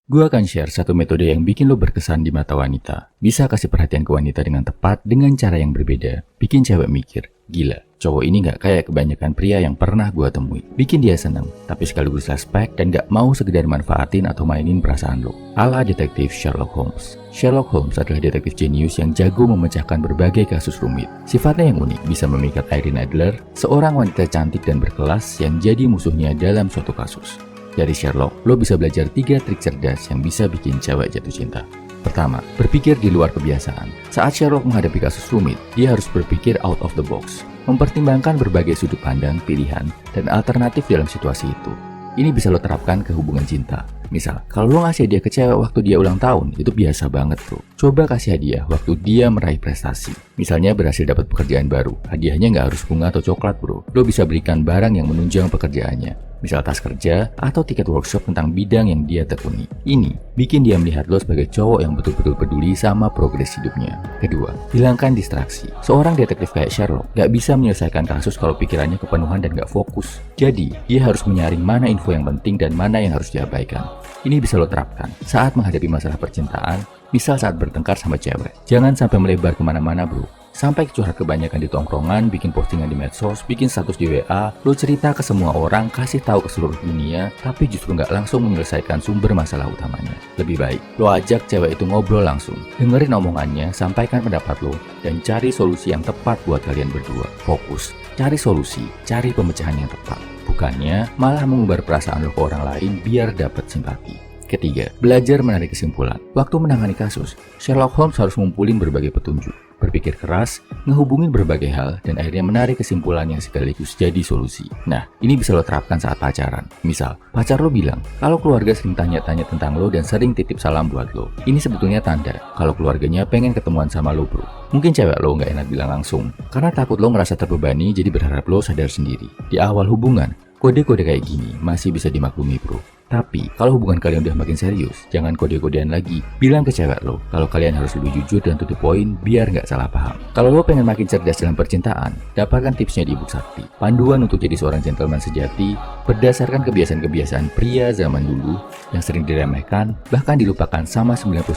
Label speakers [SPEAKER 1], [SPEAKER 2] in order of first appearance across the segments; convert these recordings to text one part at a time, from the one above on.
[SPEAKER 1] Gue akan share satu metode yang bikin lo berkesan di mata wanita. Bisa kasih perhatian ke wanita dengan tepat dengan cara yang berbeda. Bikin cewek mikir, gila, cowok ini gak kayak kebanyakan pria yang pernah gue temui. Bikin dia seneng, tapi sekaligus respect dan gak mau sekedar manfaatin atau mainin perasaan lo. Ala detektif Sherlock Holmes. Sherlock Holmes adalah detektif jenius yang jago memecahkan berbagai kasus rumit. Sifatnya yang unik bisa memikat Irene Adler, seorang wanita cantik dan berkelas yang jadi musuhnya dalam suatu kasus. Dari Sherlock, lo bisa belajar 3 trik cerdas yang bisa bikin cewek jatuh cinta. Pertama, berpikir di luar kebiasaan. Saat Sherlock menghadapi kasus rumit, dia harus berpikir out of the box, mempertimbangkan berbagai sudut pandang, pilihan, dan alternatif dalam situasi itu. Ini bisa lo terapkan ke hubungan cinta. Misal, kalau lo ngasih hadiah ke cewek waktu dia ulang tahun, itu biasa banget tuh. Coba kasih hadiah waktu dia meraih prestasi. Misalnya berhasil dapat pekerjaan baru. Hadiahnya nggak harus bunga atau coklat bro. Lo bisa berikan barang yang menunjang pekerjaannya. Misal tas kerja atau tiket workshop tentang bidang yang dia tekuni. Ini bikin dia melihat lo sebagai cowok yang betul-betul peduli sama progres hidupnya. Kedua, hilangkan distraksi. Seorang detektif kayak Sherlock gak bisa menyelesaikan kasus kalau pikirannya kepenuhan dan gak fokus. Jadi, dia harus menyaring mana info yang penting dan mana yang harus diabaikan. Ini bisa lo terapkan saat menghadapi masalah percintaan, misal saat bertengkar sama cewek. Jangan sampai melebar kemana-mana bro. Sampai curhat kebanyakan di tongkrongan, bikin postingan di medsos, bikin status di WA, lo cerita ke semua orang, kasih tahu ke seluruh dunia, tapi justru nggak langsung menyelesaikan sumber masalah utamanya. Lebih baik, lo ajak cewek itu ngobrol langsung, dengerin omongannya, sampaikan pendapat lo, dan cari solusi yang tepat buat kalian berdua. Fokus, cari solusi, cari pemecahan yang tepat. Bukannya malah mengumbar perasaan lo ke orang lain biar dapat simpati. Ketiga, belajar menarik kesimpulan. Waktu menangani kasus, Sherlock Holmes harus ngumpulin berbagai petunjuk, berpikir keras, ngehubungin berbagai hal, dan akhirnya menarik kesimpulan yang sekaligus jadi solusi. Nah, ini bisa lo terapkan saat pacaran. Misal, pacar lo bilang, kalau keluarga sering tanya-tanya tentang lo dan sering titip salam buat lo. Ini sebetulnya tanda kalau keluarganya pengen ketemuan sama lo bro. Mungkin cewek lo nggak enak bilang langsung, karena takut lo ngerasa terbebani jadi berharap lo sadar sendiri. Di awal hubungan, kode-kode kayak gini masih bisa dimaklumi bro. Tapi, kalau hubungan kalian udah makin serius, jangan kode-kodean lagi. Bilang ke cewek lo, kalau kalian harus lebih jujur dan to the point biar nggak salah paham. Kalau lo pengen makin cerdas dalam percintaan, dapatkan tipsnya di Ibu Sakti. Panduan untuk jadi seorang gentleman sejati, berdasarkan kebiasaan-kebiasaan pria zaman dulu yang sering diremehkan, bahkan dilupakan sama 99%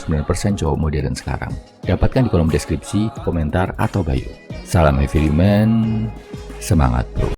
[SPEAKER 1] cowok modern sekarang. Dapatkan di kolom deskripsi, komentar, atau bio. Salam Heavy Man, semangat bro.